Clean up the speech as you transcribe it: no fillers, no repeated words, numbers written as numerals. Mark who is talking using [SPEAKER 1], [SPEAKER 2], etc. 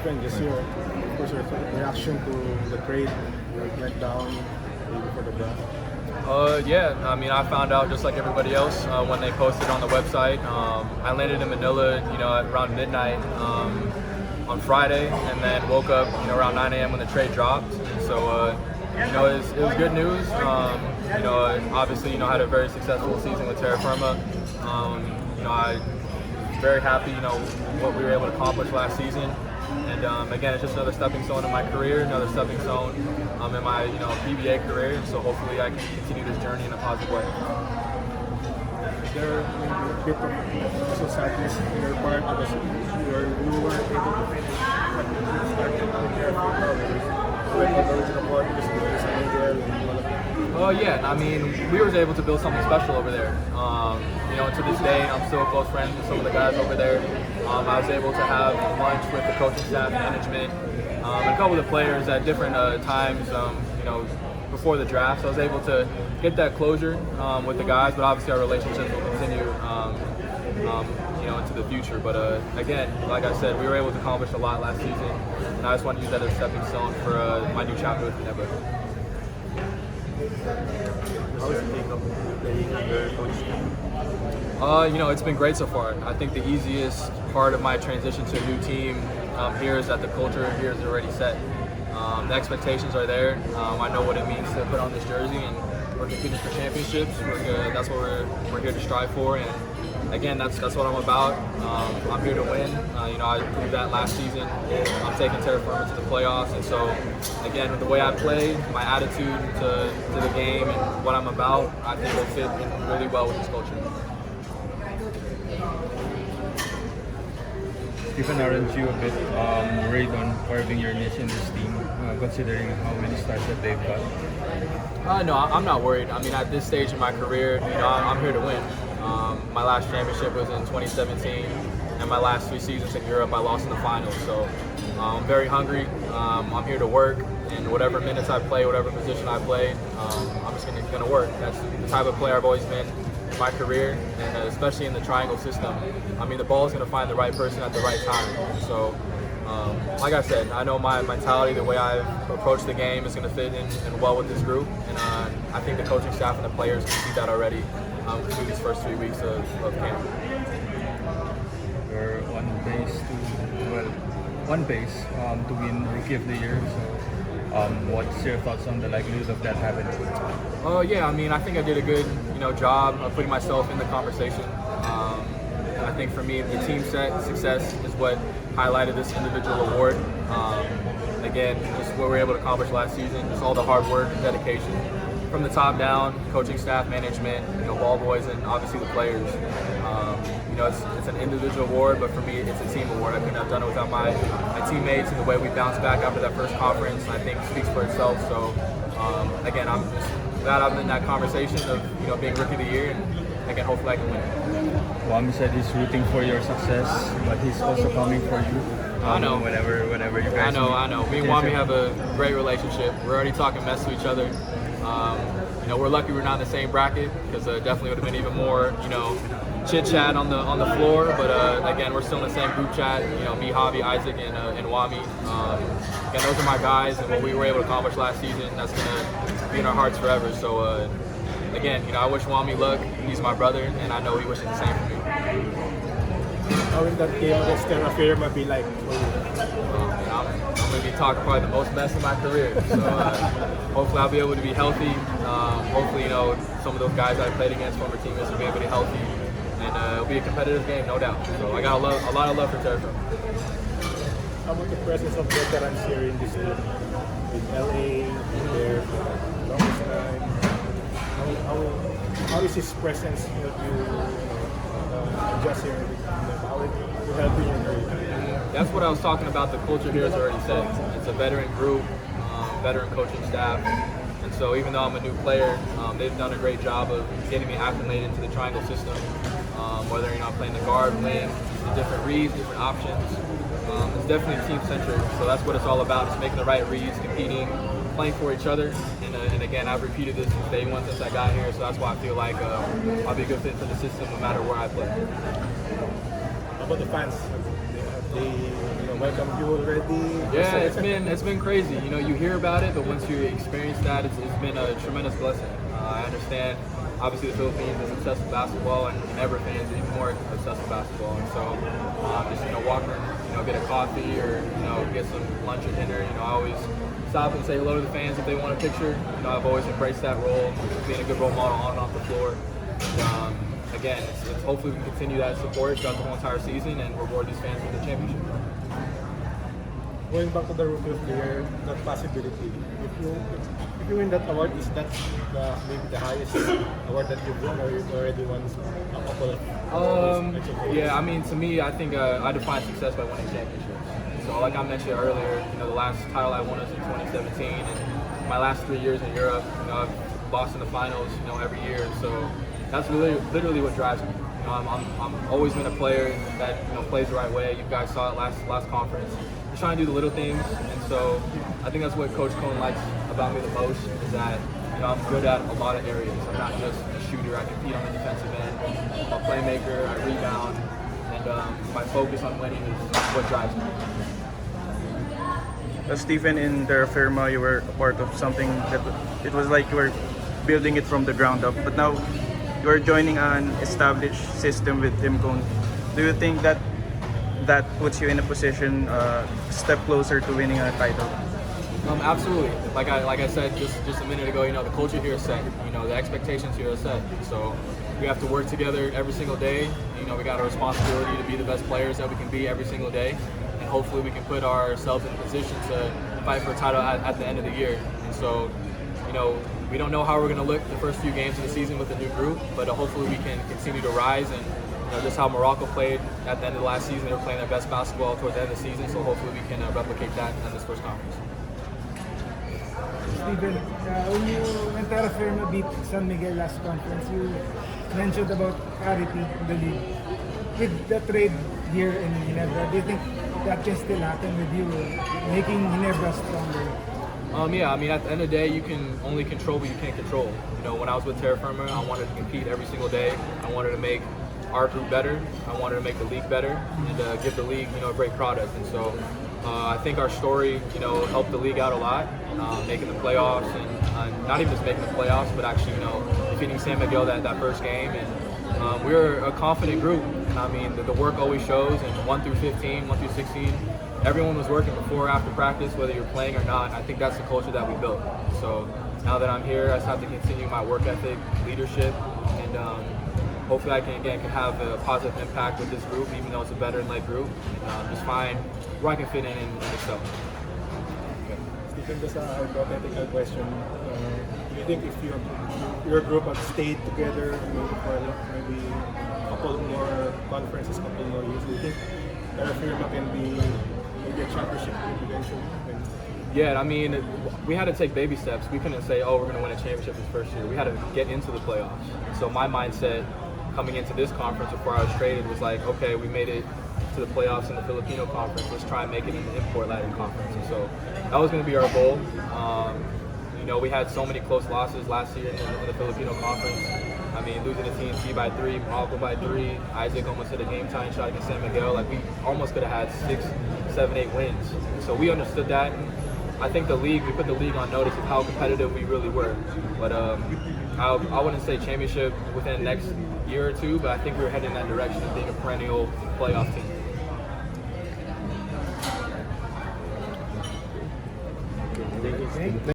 [SPEAKER 1] Stephen, just your, of course, your reaction to the trade that went down before the draft.
[SPEAKER 2] Yeah, I mean, I found out just like everybody else when they posted on the website. I landed in Manila, at around midnight on Friday, and then woke up, around 9 a.m. when the trade dropped. And so, it was good news. Obviously, had a very successful season with Terra Firma. I was very happy, what we were able to accomplish last season. And again, it's just another stepping stone in my career, another stepping stone in my PBA career. So hopefully I can continue this journey in a positive way.
[SPEAKER 1] Is there a bit of also sadness in your part because you weren't able to finish what you started with your original part because you were signing there?
[SPEAKER 2] Yeah, I mean, we were able to build something special over there. To this day, I'm still close friends with some of the guys over there. I was able to have lunch with the coaching staff, management, and a couple of the players at different times, before the draft. So I was able to get that closure with the guys, but obviously our relationship will continue, into the future. But again, like I said, we were able to accomplish a lot last season, and I just want to use that as a stepping stone for my new chapter with Ginebra.
[SPEAKER 1] How is it take up playing under coach?
[SPEAKER 2] It's been great so far. I think the easiest part of my transition to a new team here is that the culture here is already set. The expectations are there. I know what it means to put on this jersey, and we're competing for championships. That's what we're here to strive for. And again, that's what I'm about. I'm here to win. I proved that last season. I'm taking Terra Firma to the playoffs, and so again, with the way I play, my attitude to the game, and what I'm about, I think will fit in really well with this culture.
[SPEAKER 3] Stephen, aren't you a bit worried on carving your niche in this team, considering how many stars that they've got?
[SPEAKER 2] No, I'm not worried. I mean, at this stage in my career, I'm here to win. My last championship was in 2017, and my last 3 seasons in Europe, I lost in the finals. So I'm very hungry. I'm here to work, and whatever minutes I play, whatever position I play, I'm just gonna work. That's the type of player I've always been in my career, and especially in the triangle system. I mean, the ball is going to find the right person at the right time. So, like I said, I know my mentality, the way I've approached the game is going to fit in well with this group, and I think the coaching staff and the players can see that already through these first 3 weeks of camp.
[SPEAKER 3] You're one base to win Rookie of the Year. So, what's your thoughts on the likelihood of that happening?
[SPEAKER 2] Yeah, I mean, I think I did a good, job of putting myself in the conversation. And I think for me, the team success is what highlighted this individual award. Again, just what we were able to accomplish last season, just all the hard work and dedication from the top down, coaching staff, management, ball boys, and obviously the players. It's an individual award, but for me, it's a team award. I couldn't have done it without my teammates, and the way we bounced back after that first conference, I think speaks for itself. So, again, I'm just glad I'm in that conversation of being Rookie of the Year, and again, hopefully I can win.
[SPEAKER 3] Wami said he's rooting for your success, but he's also coming for you.
[SPEAKER 2] I know.
[SPEAKER 3] Whenever you guys meet.
[SPEAKER 2] I know. Me and Wami have a great relationship. We're already talking mess to each other. We're lucky we're not in the same bracket, because definitely would have been even more, chit chat on the floor. But again, we're still in the same group chat. Me, Javi, Isaac, and Wami. Again, those are my guys, and what we were able to accomplish last season, that's gonna be in our hearts forever. So again, I wish Wami luck. He's my brother, and I know he wishes the same for me.
[SPEAKER 1] How will that game against Terra Firma be like?
[SPEAKER 2] I'm going to be talking probably the most mess in my career. So hopefully I'll be able to be healthy. Hopefully, some of those guys I played against, former teammates, will be able to be healthy. And it'll be a competitive game, no doubt. So I got a lot of love for Terra Firma.
[SPEAKER 1] How about the presence of veterans here in this team? In LA, there for the longest time. How is his presence help you adjust here? How it will help you in your career?
[SPEAKER 2] That's what I was talking about. The culture here is already set. It's a veteran group, veteran coaching staff. And so even though I'm a new player, they've done a great job of getting me acclimated into the triangle system. Whether I'm playing the guard, wing, the different reads, different options. It's definitely team-centric. So that's what it's all about. It's making the right reads, competing, playing for each other. And again, I've repeated this since day one since I got here. So that's why I feel like I'll be a good fit for the system no matter where I play.
[SPEAKER 1] How about the fans? They welcome you already?
[SPEAKER 2] Yeah, it's been crazy. You know, you hear about it, but once you experience that, it's been a tremendous blessing. I understand. Obviously, the Philippines is obsessed with basketball, and Ginebra fans are even more obsessed with basketball. And so, just walking, get a coffee or get some lunch or dinner. I always stop and say hello to the fans if they want a picture. I've always embraced that role, being a good role model on and off the floor. And, again, it's hopefully we can continue that support throughout the whole entire season and reward these fans with the championship.
[SPEAKER 1] Going back to the Rookie of the Year, that possibility. If you win that award, is that maybe the highest award that you've won, or you've already won a couple of?
[SPEAKER 2] Yeah, I mean, to me, I think I define success by winning championships. So, like I mentioned earlier, the last title I won was in 2017, and my last 3 years in Europe, I've lost in the finals, every year. So that's literally what drives me. I'm always been a player that plays the right way. You guys saw it last conference. Just trying to do the little things, and so I think that's what Coach Cohn likes about me the most, is that I'm good at a lot of areas. I'm not just a shooter. I compete on the defensive end. I'm a playmaker. I rebound, and my focus on winning is what drives me.
[SPEAKER 4] Stephen, in Terra Firma, you were a part of something that it was like you were building it from the ground up, but now you are joining an established system with Tim Cohn. Do you think that puts you in a position step closer to winning a title?
[SPEAKER 2] Absolutely. Like I said just a minute ago, the culture here is set. The expectations here are set. So we have to work together every single day. We got a responsibility to be the best players that we can be every single day, and hopefully we can put ourselves in a position to fight for a title at the end of the year. And so, we don't know how we're going to look the first few games of the season with the new group, but hopefully we can continue to rise. And just how Morocco played at the end of the last season, they were playing their best basketball towards the end of the season, so hopefully we can replicate that in this first conference.
[SPEAKER 5] Stephen, when you went Terra Firma beat San Miguel last conference, you mentioned about parity in the league. With the trade here in Ginebra, do you think that can still happen with you, making Ginebra stronger?
[SPEAKER 2] Yeah, I mean, at the end of the day, you can only control what you can't control. When I was with Terra Firma, I wanted to compete every single day. I wanted to make our group better. I wanted to make the league better and give the league, a great product. And so I think our story, helped the league out a lot, making the playoffs, and not even just making the playoffs, but actually, defeating San Miguel that first game. And we were a confident group. I mean, the work always shows. And 1 through 15, 1 through 16, everyone was working before or after practice, whether you're playing or not. I think that's the culture that we built. So now that I'm here, I just have to continue my work ethic, leadership, and hopefully I can have a positive impact with this group, even though it's a veteran-led group, and just find where I can fit in and excel.
[SPEAKER 1] Stephen, just a hypothetical question. Do you think if your group had stayed together for maybe a couple more conferences, a couple more years, do you think Terra Firma can be maybe a championship team eventually?
[SPEAKER 2] Yeah, I mean, we had to take baby steps. We couldn't say, oh, we're going to win a championship this first year. We had to get into the playoffs. So my mindset coming into this conference before I was traded was like, okay, we made it to the playoffs in the Filipino conference. Let's try and make it in the import Latin conference. And so that was going to be our goal. We had so many close losses last year in the Filipino conference. I mean, losing to TNT by 3, Morocco by 3, Isaac almost hit a game-tying shot against San Miguel. Like, we almost could have had 6, 7, 8 wins. So we understood that. I think we put the league on notice of how competitive we really were. But I wouldn't say championship within the next year or two, but I think we were heading in that direction of being a perennial playoff team.
[SPEAKER 1] Thank you.